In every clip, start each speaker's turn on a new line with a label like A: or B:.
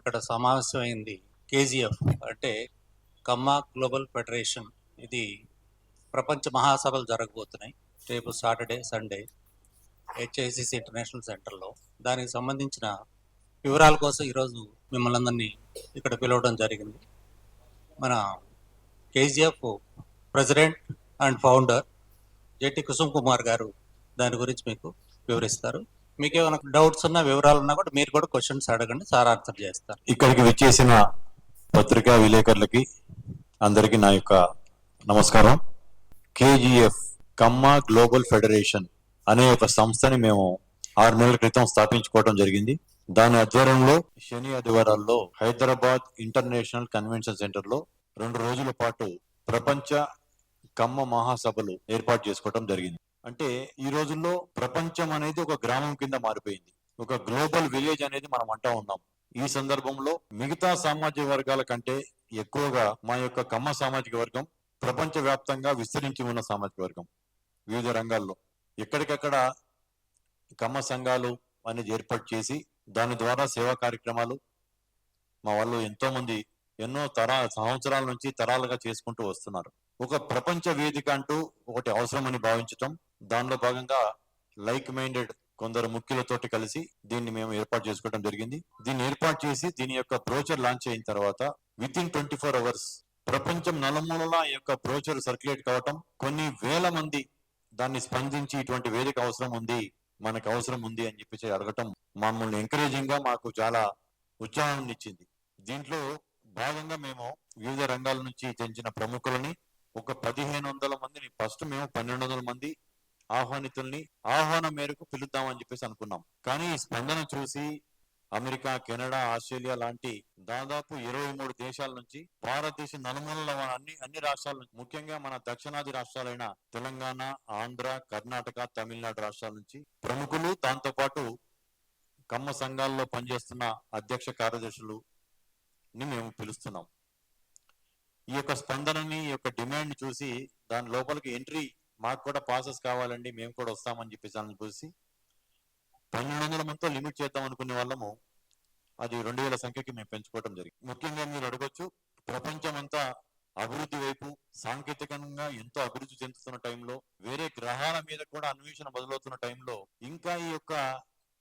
A: ఇక్కడ సమావేశమైంది కేజీఎఫ్ అంటే కమ్మా global federation. ఇది ప్రపంచ మహాసభలు జరగబోతున్నాయి రేపు సాటర్డే సండే హెచ్ఐసిసి ఇంటర్నేషనల్ సెంటర్లో. దానికి సంబంధించిన వివరాల కోసం ఈరోజు మిమ్మల్ని అందరినీ ఇక్కడ పిలవడం జరిగింది. మన KGF president and founder జెటి Kusum Kumar గారు దాని గురించి మీకు వివరిస్తారు. మీకు ఏమైనా డౌట్స్ ఉన్నా వివరాలు ఉన్నా కూడా మీరు కూడా క్వశ్చన్స్ అడగండి, సార్ ఆన్సర్ చేస్తారు.
B: ఇక్కడికి విచ్చేసిన పత్రికా విలేకరులకి అందరికీ నా యొక్క నమస్కారం. కేజీఎఫ్ కమ్మా గ్లోబల్ ఫెడరేషన్ అనే ఒక సంస్థని మేము 6 నెలల క్రితం స్థాపించుకోవడం జరిగింది. దాని ఆధ్వర్యంలో శని ఆదివారాల్లో హైదరాబాద్ ఇంటర్నేషనల్ కన్వెన్షన్ సెంటర్ లో 2 రోజుల పాటు ప్రపంచ కమ్మ మహాసభలు ఏర్పాటు చేసుకోవడం జరిగింది. అంటే ఈ రోజుల్లో ప్రపంచం అనేది ఒక గ్రామం కింద మారిపోయింది. ఒక గ్లోబల్ విలేజ్ అనేది మనం అంటా ఉన్నాం. ఈ సందర్భంలో మిగతా సామాజిక వర్గాల కంటే ఎక్కువగా మా యొక్క కమ్మ సామాజిక వర్గం ప్రపంచ వ్యాప్తంగా విస్తరించి ఉన్న సామాజిక వర్గం. వివిధ రంగాల్లో ఎక్కడికక్కడ కమ్మ సంఘాలు అనేది ఏర్పాటు చేసి దాని ద్వారా సేవా కార్యక్రమాలు మా వాళ్ళు ఎంతో మంది ఎన్నో సంవత్సరాల నుంచి తరాలుగా చేసుకుంటూ వస్తున్నారు. ఒక ప్రపంచ వేదిక అంటూ ఒకటి అవసరమని భావించటం, దానిలో భాగంగా లైక్ మైండెడ్ కొందరు ముఖ్యులతోటి కలిసి దీన్ని మేము ఏర్పాటు చేసుకోవడం జరిగింది. దీన్ని ఏర్పాటు చేసి దీని యొక్క బ్రోచర్ లాంచ్ అయిన తర్వాత విత్ ఇన్ 24 అవర్స్ ప్రపంచం నలుమూలలా ఈ యొక్క బ్రోచర్ సర్క్యులేట్ కావటం, కొన్ని వేల మంది దాన్ని స్పందించి ఇటువంటి వేదిక అవసరం ఉంది, మనకు అవసరం ఉంది అని చెప్పేసి అడగటం మమ్మల్ని ఎంకరేజింగ్ గా మాకు చాలా ఉత్సాహాన్ని ఇచ్చింది. దీంట్లో భాగంగా మేము వివిధ రంగాల నుంచి చెందిన ప్రముఖులని ఒక 1500 మందిని, ఫస్ట్ మేము 1200 మంది ఆహ్వానితుల్ని ఆహ్వానం మేరకు పిలుద్దామని చెప్పేసి అనుకున్నాం. కానీ ఈ స్పందన చూసి అమెరికా, కెనడా, ఆస్ట్రేలియా లాంటి దాదాపు 23 దేశాల నుంచి, భారతదేశం నలుమూలల అన్ని రాష్ట్రాల నుంచి, ముఖ్యంగా మన దక్షిణాది రాష్ట్రాలైన తెలంగాణ, ఆంధ్ర, కర్ణాటక, తమిళనాడు రాష్ట్రాల నుంచి ప్రముఖులు, దాంతో పాటు కమ్మ సంఘాల్లో పనిచేస్తున్న అధ్యక్ష కార్యదర్శులు మేము పిలుస్తున్నాం. ఈ యొక్క స్పందనని, ఈ యొక్క డిమాండ్ చూసి దాని లోపలికి ఎంట్రీ మాకు కూడా పాసెస్ కావాలండి, మేము కూడా వస్తామని చెప్పేసి అని చూసి 1200 మందితో లిమిట్ చేద్దాం అనుకునే వాళ్ళము అది 2000 సంఖ్యకి మేము పెంచుకోవడం జరిగింది. ముఖ్యంగా మీరు అడగొచ్చు, ప్రపంచం అంతా అభివృద్ధి వైపు సాంకేతికంగా ఎంతో అభివృద్ధి చెందుతున్న టైంలో, వేరే గ్రహాల మీద కూడా అన్వేషణ మొదలవుతున్న టైంలో ఇంకా ఈ యొక్క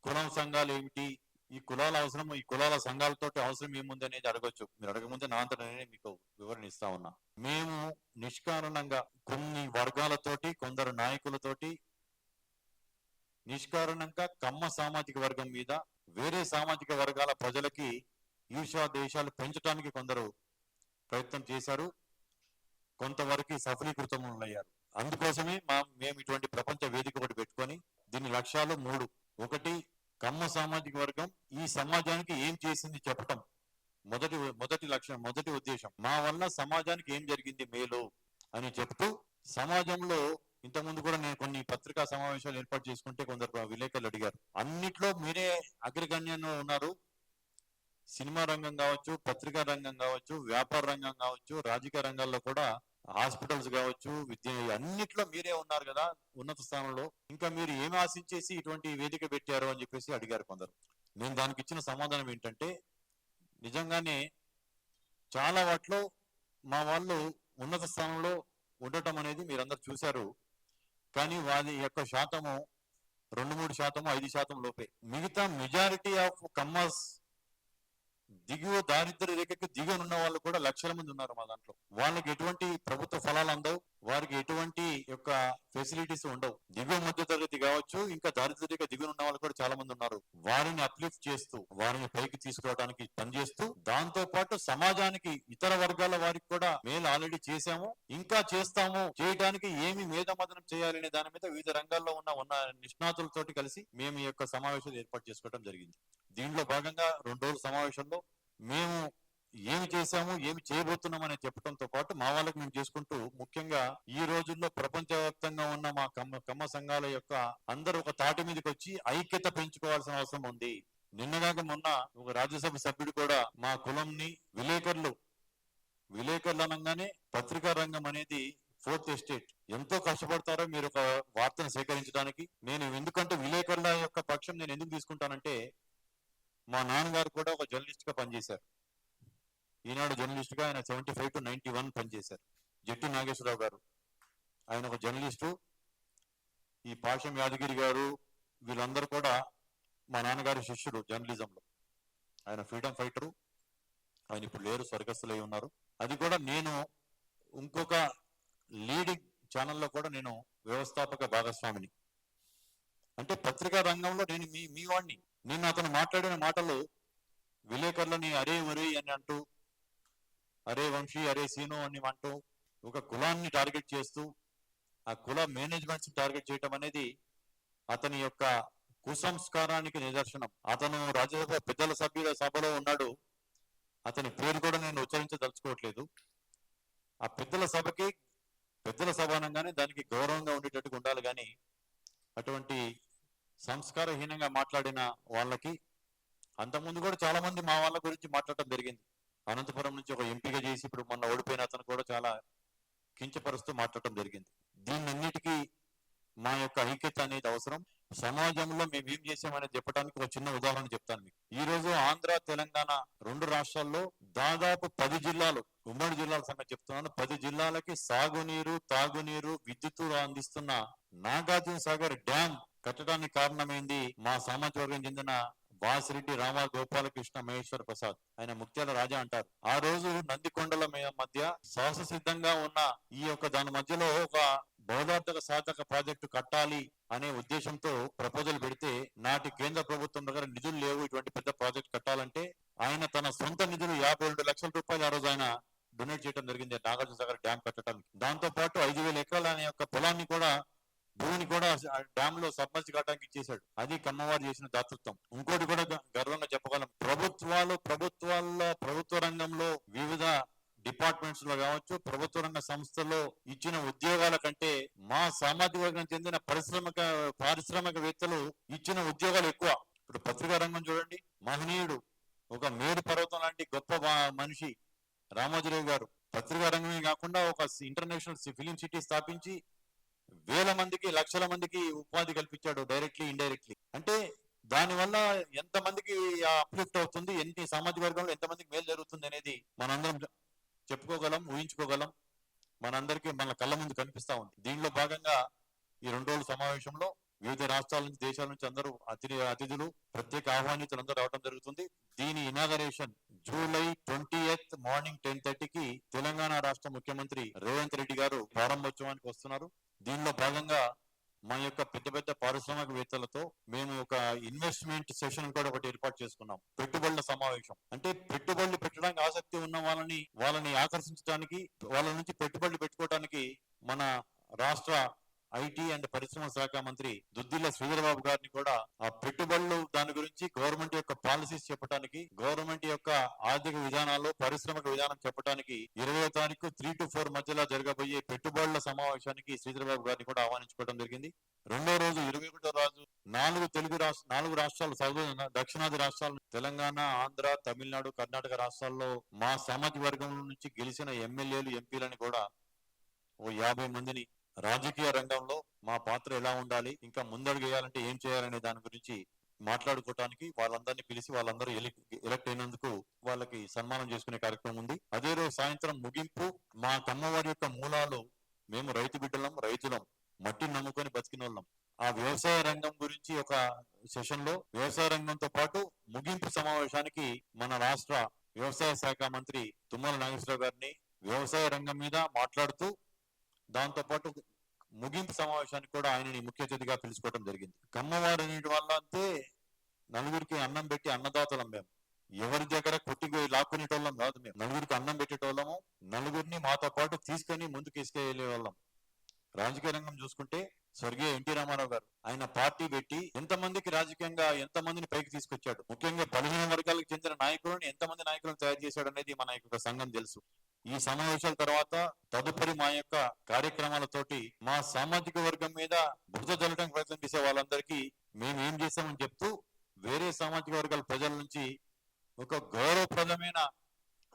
B: కులం సంఘాలు ఏమిటి, ఈ కులాల అవసరం, ఈ కులాల సంఘాలతో అవసరం ఏముంది అనేది అడగొచ్చు. మీరు అడగముందే నా అంతా నేనే మీకు వివరణ ఇస్తా ఉన్నా. మేము నిష్కారణంగా కొన్ని వర్గాలతోటి, కొందరు నాయకులతోటి నిష్కారణంగా కమ్మ సామాజిక వర్గం మీద వేరే సామాజిక వర్గాల ప్రజలకి ఈర్ష్యా దేశాలు పెంచడానికి కొందరు ప్రయత్నం చేశారు, కొంతవరకు సఫలీకృతం అయ్యారు. అందుకోసమే మేము ఇటువంటి ప్రపంచ వేదిక ఒకటి పెట్టుకొని దీని లక్ష్యాలు 3. ఒకటి, కమ్మ సామాజిక వర్గం ఈ సమాజానికి ఏం చేసింది చెప్పటం మొదటి లక్ష్యం, మొదటి ఉద్దేశం. మా వల్ల సమాజానికి ఏం జరిగింది మేలు అని చెప్తూ, సమాజంలో ఇంతకుముందు కూడా నేను కొన్ని పత్రికా సమావేశాలు ఏర్పాటు చేసుకుంటే కొందరు విలేకరులు అడిగారు, అన్నిట్లో మీరే అగ్రగణ్యంలో ఉన్నారు, సినిమా రంగం కావచ్చు, పత్రికా రంగం కావచ్చు, వ్యాపార రంగం కావచ్చు, రాజకీయ రంగాల్లో కూడా, హాస్పిటల్స్ కావచ్చు, విద్య, అన్నిట్లో మీరే ఉన్నారు కదా ఉన్నత స్థానంలో, ఇంకా మీరు ఏమి ఆశించేసి ఇటువంటి వేదిక పెట్టారు అని చెప్పేసి అడిగారు కొందరు. నేను దానికి ఇచ్చిన సమాధానం ఏంటంటే, నిజంగానే చాలా వాటిలో మా వాళ్ళు ఉన్నత స్థానంలో ఉండటం అనేది మీరందరూ చూశారు. కానీ వారి యొక్క శాతము 2-3%, 5% లోపే. మిగతా మెజారిటీ ఆఫ్ కమ్మర్స్ దిగువ దారిద్ర్య రేఖకి దిగువనున్న వాళ్ళు కూడా లక్షల మంది ఉన్నారు మా దాంట్లో. వాళ్ళకి ఎటువంటి ప్రభుత్వ ఫలాలు అందవు, వారికి ఎటువంటి యొక్క ఫెసిలిటీస్ ఉండవు. దిగువ మధ్య తరగతి కావచ్చు, ఇంకా దారిద్ర్య రేఖ దిగువనున్న వాళ్ళు కూడా చాలా మంది ఉన్నారు. వారిని అప్లిఫ్ట్ చేస్తూ, వారిని పైకి తీసుకురావడానికి పనిచేస్తూ, దాంతో పాటు సమాజానికి ఇతర వర్గాల వారికి కూడా మేలు ఆల్రెడీ చేశాము, ఇంకా చేస్తాము, చేయడానికి ఏమి మేధమదనం చేయాలనే దాని మీద వివిధ రంగాల్లో ఉన్న నిష్ణాతులతోటి కలిసి మేము ఈ యొక్క సమావేశాలు ఏర్పాటు చేసుకోవడం జరిగింది. దీంట్లో భాగంగా 2 రోజుల సమావేశంలో మేము ఏమి చేశాము, ఏమి చేయబోతున్నాం అని చెప్పడంతో పాటు మా వాళ్ళకి మేము చేసుకుంటూ, ముఖ్యంగా ఈ రోజుల్లో ప్రపంచవ్యాప్తంగా ఉన్న మా కమ్మ సంఘాల యొక్క అందరూ ఒక తాటి మీదకి వచ్చి ఐక్యత పెంచుకోవాల్సిన అవసరం ఉంది. నిన్నగాక మొన్న ఒక రాజ్యసభ సభ్యుడు కూడా మా కులంని విలేకరులు అనగానే పత్రికా రంగం అనేది 4th ఎస్టేట్ ఎంతో కష్టపడతారో మీరు ఒక వార్తను సేకరించడానికి. నేను ఎందుకంటే విలేకరుల యొక్క పక్షం నేను ఎందుకు తీసుకుంటానంటే, మా నాన్నగారు కూడా ఒక జర్నలిస్ట్ గా పనిచేశారు. ఈనాడు జర్నలిస్ట్ గా ఆయన 75 to 91 పనిచేశారు. జట్టి నాగేశ్వరరావు గారు ఆయన ఒక జర్నలిస్టు. ఈ పాషం యాదగిరి గారు వీళ్ళందరూ కూడా మా నాన్నగారి శిష్యుడు జర్నలిజంలో. ఆయన ఫ్రీడమ్ ఫైటరు. ఆయన ఇప్పుడు లేరు, స్వర్గస్థులై ఉన్నారు. అది కూడా నేను ఇంకొక లీడింగ్ ఛానల్లో కూడా నేను వ్యవస్థాపక భాగస్వామిని. అంటే పత్రికా రంగంలో నేను మీ వాడిని. నేను అతను మాట్లాడిన మాటలు విలేకరులని అరే ఒరే అని అంటూ, అరే వంశీ, అరే సీను అని అంటూ, ఒక కులాన్ని టార్గెట్ చేస్తూ, ఆ కుల మేనేజ్మెంట్స్ టార్గెట్ చేయటం అనేది అతని యొక్క కుసంస్కారానికి నిదర్శనం. అతను రాజ్యసభ పెద్దల సభలో ఉన్నాడు. అతని పేరు కూడా నేను ఉచ్చరించదలుచుకోవట్లేదు. ఆ పెద్దల సభకి పెద్దల సభ అనగానే దానికి గౌరవంగా ఉండేటట్టుగా ఉండాలి. కానీ అటువంటి సంస్కారహీనంగా మాట్లాడిన వాళ్ళకి అంతకుముందు కూడా చాలా మంది మా వాళ్ళ గురించి మాట్లాడటం జరిగింది. అనంతపురం నుంచి ఒక ఎంపీగా చేసి ఇప్పుడు మొన్న ఓడిపోయిన అతను కూడా చాలా కించపరుస్తూ మాట్లాడటం జరిగింది. దీన్నన్నిటికీ మా యొక్క ఐక్యత అనేది అవసరం. సమాజంలో మేము ఏం చేసామనేది చెప్పడానికి ఒక చిన్న ఉదాహరణ చెప్తాను మీకు. ఈ రోజు ఆంధ్ర, తెలంగాణ 2 రాష్ట్రాల్లో దాదాపు 10 జిల్లాలు, ఉమ్మడి జిల్లాల సంగతి చెప్తున్నాను, 10 జిల్లాలకి సాగునీరు, తాగునీరు, విద్యుత్తు అందిస్తున్న నాగార్జున సాగర్ డ్యామ్ కట్టడానికి కారణమైంది మా సామాజిక వర్గం చెందిన వాసిరెడ్డి రామ గోపాలకృష్ణ మహేశ్వర ప్రసాద్. ఆయన ముత్యాల రాజా అంటారు. ఆ రోజు నందికొండల మధ్య శ్వాస సిద్ధంగా ఉన్న ఈ యొక్క దాని మధ్యలో ఒక బౌద్ధార్థక సాధక ప్రాజెక్టు కట్టాలి అనే ఉద్దేశంతో ప్రపోజల్ పెడితే నాటి కేంద్ర ప్రభుత్వం దగ్గర నిధులు లేవు ఇటువంటి పెద్ద ప్రాజెక్ట్ కట్టాలంటే ఆయన తన సొంత నిధులు 52 లక్షల రూపాయలు ఆ రోజు ఆయన డొనేట్ చేయడం జరిగింది నాగార్జున సాగర్ డ్యామ్ కట్టడానికి. దాంతో పాటు 5,000 ఎకరాల అనే యొక్క పొలాన్ని కూడా, భూమిని కూడా డ్యామ్ లో సబ్మర్జ్ కావడానికి ఇచ్చేశాడు. అది కమ్మవారు చేసిన దాతృత్వం. ఇంకోటి కూడా గర్వంగా చెప్పగలం, ప్రభుత్వ రంగంలో వివిధ డిపార్ట్మెంట్స్ లో కావచ్చు, ప్రభుత్వ రంగ సంస్థల్లో ఇచ్చిన ఉద్యోగాల కంటే మా సామాజిక వర్గం చెందిన పారిశ్రామికవేత్తలు ఇచ్చిన ఉద్యోగాలు ఎక్కువ. ఇప్పుడు పత్రికా రంగం చూడండి, మహనీయుడు, ఒక మేరు పర్వతం లాంటి గొప్ప మనిషి రామోజీరావు గారు పత్రికా రంగమే కాకుండా ఒక ఇంటర్నేషనల్ ఫిలిం సిటీ స్థాపించి వేల మందికి, లక్షల మందికి ఉపాధి కల్పించాడు, డైరెక్ట్లీ ఇండైరెక్ట్లీ. అంటే దానివల్ల ఎంతమందికి అప్లిఫ్ట్ అవుతుంది, ఎన్ని సామాజిక వర్గంలో ఎంతమందికి మేలు జరుగుతుంది అనేది మనందరం చెప్పుకోగలం, ఊహించుకోగలం. మనందరికీ మన కళ్ళ ముందు కనిపిస్తా ఉంది. దీనిలో భాగంగా ఈ 2 రోజుల సమావేశంలో వివిధ రాష్ట్రాల నుంచి, దేశాల నుంచి అందరూ అతిథులు, ప్రత్యేక ఆహ్వానితులు అందరూ రావడం జరుగుతుంది. దీని ఇనాగరేషన్ July 20th మార్నింగ్ 10:30కి తెలంగాణ రాష్ట్ర ముఖ్యమంత్రి రేవంత్ రెడ్డి గారు ప్రారంభోత్సవానికి వస్తున్నారు. దీనిలో భాగంగా మా యొక్క పెద్ద పారిశ్రామికవేత్తలతో మేము ఒక ఇన్వెస్ట్మెంట్ సెషన్ కూడా ఒకటి ఏర్పాటు చేసుకున్నాం. పెట్టుబడుల సమావేశం. అంటే పెట్టుబడులు పెట్టడానికి ఆసక్తి ఉన్న వాళ్ళని ఆకర్షించడానికి, వాళ్ళ నుంచి పెట్టుబడులు పెట్టుకోవడానికి మన రాష్ట్ర ఐటీ అండ్ పరిశ్రమ శాఖ మంత్రి దుద్దిల్ల శ్రీధరబాబు గారిని కూడా ఆ పెట్టుబడులు దాని గురించి, గవర్నమెంట్ యొక్క పాలసీస్ చెప్పడానికి, గవర్నమెంట్ యొక్క ఆర్థిక విధానాలు, పారిశ్రామిక విధానం చెప్పడానికి 20వ తారీఖు 3 to 4 మధ్యలో జరగబోయే పెట్టుబడుల సమావేశానికి శ్రీధరబాబు గారిని కూడా ఆహ్వానించుకోవడం జరిగింది. 2వ రోజు 21వ రోజు 4 రాష్ట్రాలు, దక్షిణాది రాష్ట్రాలు, తెలంగాణ, ఆంధ్ర, తమిళనాడు, కర్ణాటక రాష్ట్రాల్లో మా సామాజిక వర్గం నుంచి గెలిచిన ఎమ్మెల్యేలు, ఎంపీలని కూడా ఓ 50 మందిని రాజకీయ రంగంలో మా పాత్ర ఎలా ఉండాలి, ఇంకా ముందడుగు వేయాలంటే ఏం చేయాలనే దాని గురించి మాట్లాడుకోవటానికి వాళ్ళందరినీ పిలిచి వాళ్ళందరూ ఎలక్ట్ అయినందుకు వాళ్ళకి సన్మానం చేసుకునే కార్యక్రమం ఉంది. అదే రోజు సాయంత్రం ముగింపు, మా కమ్మవారి యొక్క మూలాలు, మేము రైతు బిడ్డలం, రైతులం, మట్టిని నమ్ముకొని బతికినోళ్ళం. ఆ వ్యవసాయ రంగం గురించి ఒక సెషన్ లో, వ్యవసాయ రంగంతో పాటు ముగింపు సమావేశానికి మన రాష్ట్ర వ్యవసాయ శాఖ మంత్రి తుమ్మల నాగేశ్వరరావు గారిని వ్యవసాయ రంగం మీద మాట్లాడుతూ, దాంతో పాటు ముగింపు సమావేశానికి కూడా ఆయనని ముఖ్య అతిథిగా పిలుచుకోవడం జరిగింది. కమ్మవారి వల్ల అంతే నలుగురికి అన్నం పెట్టి అన్నదాతలం. మేము ఎవరి దగ్గర కొట్టి లాక్కునేటోళ్ళం కాదు. మేము నలుగురికి అన్నం పెట్టేటోళ్ళము, నలుగురిని మాతో పాటు తీసుకొని ముందుకు తీసుకెళ్లే వాళ్ళం. రాజకీయ రంగం చూసుకుంటే స్వర్గీయ ఎన్టీ రామారావు గారు ఆయన పార్టీ పెట్టి ఎంతమందికి రాజకీయంగా ఎంతమందిని పైకి తీసుకొచ్చాడు, ముఖ్యంగా బలహీన వర్గాలకు చెందిన నాయకులను ఎంతమంది నాయకులను తయారు చేశాడు అనేది మన యొక్క సంఘం తెలుసు. ఈ సమావేశాల తర్వాత తదుపరి మా యొక్క కార్యక్రమాలతోటి మా సామాజిక వర్గం మీద బురద జల్లడానికి ప్రయత్నం చేసే వాళ్ళందరికీ మేము ఏం చేస్తామని చెప్తూ, వేరే సామాజిక వర్గాల ప్రజల నుంచి ఒక గౌరవప్రదమైన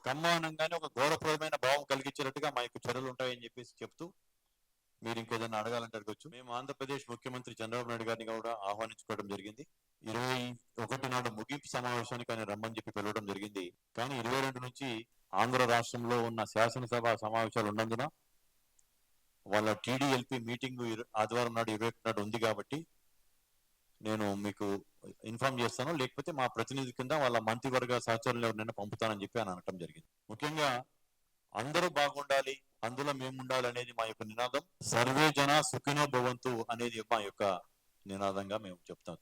B: కమ్మానంగానే ఒక గౌరవప్రదమైన భావం కలిగించేటట్టుగా మా యొక్క చర్యలు ఉంటాయని చెప్పేసి చెప్తూ, మీరు ఇంకేదైనా అడగాలంటే అడగొచ్చు. మేము ఆంధ్రప్రదేశ్ ముఖ్యమంత్రి చంద్రబాబు నాయుడు గారిని కూడా ఆహ్వానించుకోవడం జరిగింది. 21 నాడు ముగింపు సమావేశానికి ఆయన రమ్మని చెప్పి పిలవడం జరిగింది. కానీ 22 నుంచి ఆంధ్ర రాష్ట్రంలో ఉన్న శాసనసభ సమావేశాలు ఉన్నందున వాళ్ళ టీడీఎల్పీ మీటింగ్ ఆదివారం నాడు 21 నాడు ఉంది కాబట్టి నేను మీకు ఇన్ఫార్మ్ చేస్తాను, లేకపోతే మా ప్రతినిధి కింద వాళ్ళ మంత్రివర్గ సహచరులు ఎవరినైనా పంపుతానని చెప్పి ఆయన అనటం జరిగింది. ముఖ్యంగా అందరూ బాగుండాలి, అందులో మేము ఉండాలి అనేది మా యొక్క నినాదం. సర్వే జన సుఖినో భవంతు అనేది మా యొక్క నినాదంగా మేము చెప్తాం.